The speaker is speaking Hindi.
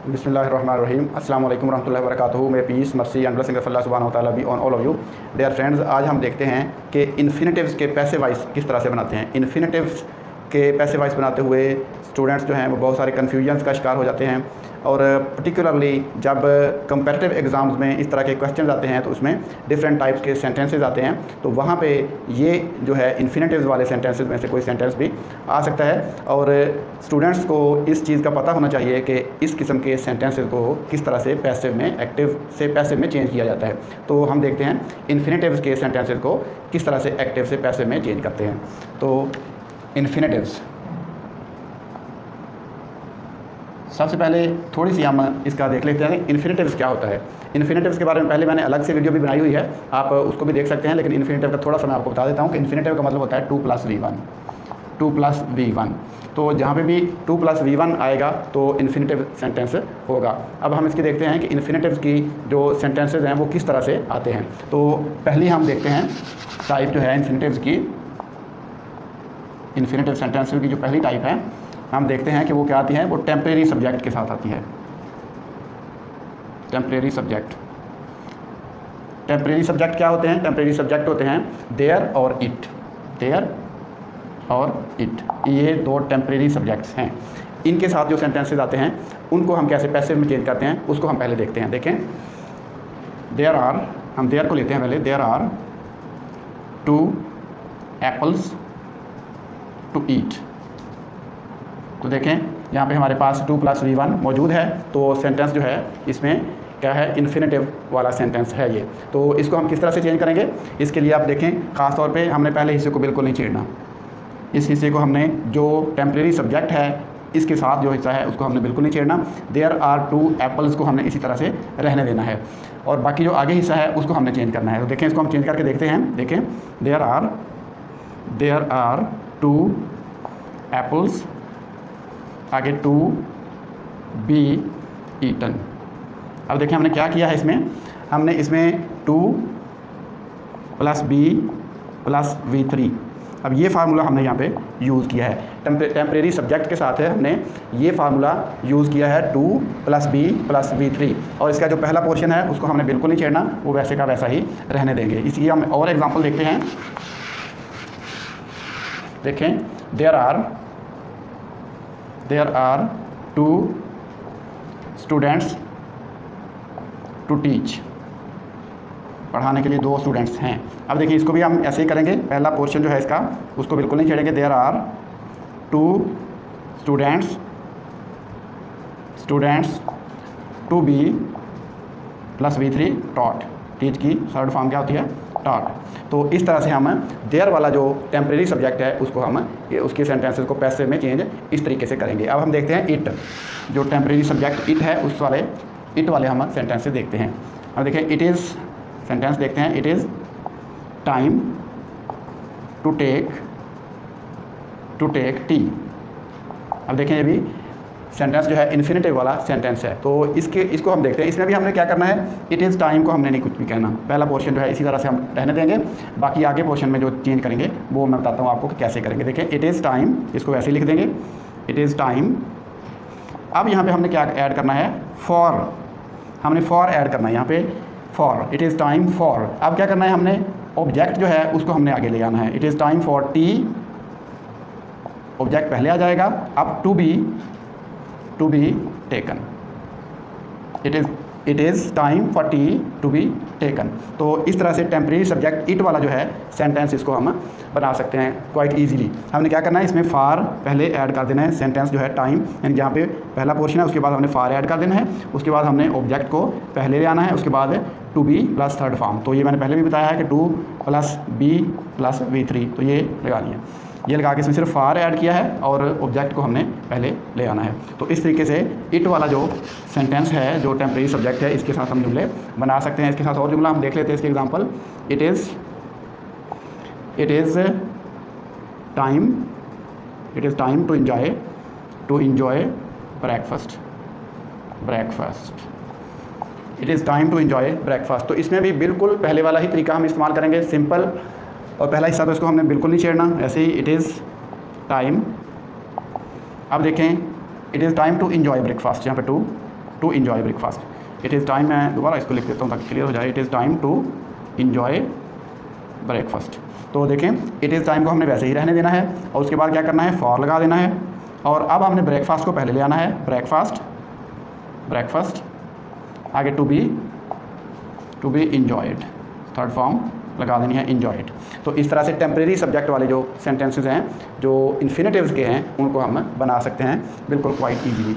बिस्मिल्लाहिर्रहमानिर्रहीम अस्सलाम वालेकुम रहमतुल्लाहि व बरकातुहू। May peace mercy and blessing of Allah सुब्हानहू व तआला be on all of you dear friends. आज हम देखते हैं कि इन्फिनेटिव्स के पैसिव वॉइस किस तरह से बनाते हैं। इन्फिनेटिव्स के पैसिव वॉइस बनाते हुए स्टूडेंट्स जो हैं वो बहुत सारे कन्फ्यूजन्स का शिकार हो जाते हैं, और पर्टिकुलरली जब कंपैरेटिव एग्ज़ाम्स में इस तरह के क्वेश्चन आते हैं तो उसमें डिफरेंट टाइप्स के सेंटेंसेस आते हैं, तो वहाँ पे ये जो है इन्फिनेटिव्स वाले सेंटेंसेस में से कोई सेंटेंस भी आ सकता है। और स्टूडेंट्स को इस चीज़ का पता होना चाहिए कि इस किस्म के सेंटेंसेस को किस तरह से पैसिव में एक्टिव से पैसिव में चेंज किया जाता है। तो हम देखते हैं इन्फिनेटिव्स के सेंटेंसेस को किस तरह से एक्टिव से पैसिव में चेंज करते हैं। तो इन्फिनेटिव्स, सबसे पहले थोड़ी सी हम इसका देख लेते हैं इन्फिनेटिव्स क्या होता है। इन्फिनेटिव्स के बारे में पहले मैंने अलग से वीडियो भी बनाई हुई है, आप उसको भी देख सकते हैं, लेकिन इन्फिनेटिव का थोड़ा सा मैं आपको बता देता हूँ कि इन्फिनेटिव का मतलब होता है 2+v1। तो जहाँ पे भी 2+v1 आएगा तो इन्फिनेटिव सेंटेंस होगा। अब हम इसकी देखते हैं कि इन्फिनेटिव्स की जो सेंटेंसेज हैं वो किस तरह से आते हैं। तो पहली हम देखते हैं टाइप जो है इन्फिनेटिव्स की, इन्फिनेटिव सेंटेंसेज की जो पहली टाइप है हम देखते हैं कि वो क्या आती है। वो टेम्परेरी सब्जेक्ट के साथ आती है। टेम्परेरी सब्जेक्ट, टेम्परेरी सब्जेक्ट क्या होते हैं? टेम्परेरी सब्जेक्ट होते हैं देयर और इट। देयर और इट, ये दो टेम्परेरी सब्जेक्ट्स हैं। इनके साथ जो सेंटेंसेस आते हैं उनको हम कैसे पैसिव में चेंज करते हैं उसको हम पहले देखते हैं। देखें, देयर आर, हम देयर को लेते हैं पहले। There are 2 apples to eat. तो देखें यहाँ पे हमारे पास 2+v1 मौजूद है, तो सेंटेंस जो है इसमें क्या है, इन्फिनेटिव वाला सेंटेंस है ये। तो इसको हम किस तरह से चेंज करेंगे, इसके लिए आप देखें ख़ास तौर पे हमने पहले हिस्से को बिल्कुल नहीं छेड़ना। इस हिस्से को हमने, जो टेम्परेरी सब्जेक्ट है इसके साथ जो हिस्सा है उसको हमने बिल्कुल नहीं छेड़ना। देयर आर 2 एप्पल्स को हमने इसी तरह से रहने देना है, और बाकी जो आगे हिस्सा है उसको हमने चेंज करना है। तो देखें, इसको हम चेंज करके देखते हैं। देखें, देयर आर 2 एप्पल्स, आगे टू बी ईटन। अब देखिए हमने क्या किया है इसमें, हमने इसमें 2+b+v3, अब ये फार्मूला हमने यहाँ पे यूज़ किया है। टेम्परेरी सब्जेक्ट के साथ है हमने ये फार्मूला यूज़ किया है 2+b+v3, और इसका जो पहला पोर्शन है उसको हमने बिल्कुल नहीं छेड़ना, वो वैसे का वैसा ही रहने देंगे। इसलिए हम और एग्जांपल देखते हैं। देखें, there are 2 students to teach, पढ़ाने के लिए 2 स्टूडेंट्स हैं। अब देखिए इसको भी हम ऐसे ही करेंगे। पहला पोर्शन जो है इसका उसको बिल्कुल नहीं छेड़ेंगे। There are 2 students to be plus v3 taught. Teach की थर्ड फॉर्म क्या होती है, टॉट। तो इस तरह से हम देयर वाला जो टेम्परेरी सब्जेक्ट है उसको हम उसके सेंटेंसेस को पैसिव में चेंज इस तरीके से करेंगे। अब हम देखते हैं इट, जो टेम्परेरी सब्जेक्ट इट है उस वाले इट वाले हम सेंटेंसेस देखते हैं। अब देखें, इट इज़ सेंटेंस देखते हैं। It is time to take tea. अब देखें, ये भी सेंटेंस जो है इन्फिनेटिव वाला सेंटेंस है, तो इसको हम देखते हैं। इसमें भी हमने क्या करना है, इट इज़ टाइम को हमने नहीं कुछ भी कहना। पहला पोर्शन जो है इसी तरह से हम रहने देंगे, बाकी आगे पोर्शन में जो चेंज करेंगे वो मैं बताता हूँ आपको कि कैसे करेंगे। देखें, इट इज़ टाइम, इसको वैसे ही लिख देंगे, इट इज़ टाइम। अब यहाँ पे हमने क्या ऐड करना है, फॉर, हमने फॉर ऐड करना है यहाँ पे, for, it is time for. अब क्या करना है, हमने ऑब्जेक्ट जो है उसको हमने आगे ले आना है। It is time for tea, object पहले आ जाएगा। अब to be taken, it is time for tea to be taken. तो इस तरह से टेम्परेरी सब्जेक्ट इट वाला जो है सेंटेंस इसको हम बना सकते हैं क्वाइट इजीली। हमने क्या करना है, इसमें फार पहले ऐड कर देना है। सेंटेंस जो है टाइम, यानी जहाँ पे पहला पोर्शन है उसके बाद हमने फार ऐड कर देना है, उसके बाद हमने ऑब्जेक्ट को पहले ले आना है, उसके बाद to be plus third form. तो ये मैंने पहले भी बताया है कि 2+b+v3, तो ये लगानी है। ये लगा के इसमें सिर्फ फार ऐड किया है और ऑब्जेक्ट को हमने पहले ले आना है। तो इस तरीके से इट वाला जो सेंटेंस है, जो टेम्परेरी सब्जेक्ट है, इसके साथ हम जुमले बना सकते हैं। इसके साथ और जुमला हम देख लेते हैं। इसके example, it is time to enjoy breakfast. It is time to enjoy breakfast. तो इसमें भी बिल्कुल पहले वाला ही तरीका हम इस्तेमाल करेंगे, सिंपल, और पहला हिस्सा तो इसको हमने बिल्कुल नहीं छेड़ना, ऐसे ही इट इज़ टाइम। अब देखें, it is time to enjoy breakfast, यहाँ पे to enjoy breakfast. It is time, मैं दोबारा इसको लिख देता हूँ ताकि क्लियर हो जाए। It is time to enjoy breakfast. तो देखें, इट इज़ टाइम को हमने वैसे ही रहने देना है और उसके बाद क्या करना है, फॉर लगा देना है। और अब हमने ब्रेकफास्ट को पहले ले आना है, ब्रेकफास्ट आगे to be enjoyed, third form लगा देनी है, इन्जॉयड। तो इस तरह से टेम्परेरी सब्जेक्ट वाले जो सेंटेंसेस हैं जो इन्फिनेटिव्स के हैं उनको हम बना सकते हैं बिल्कुल क्वाइट ईजीली।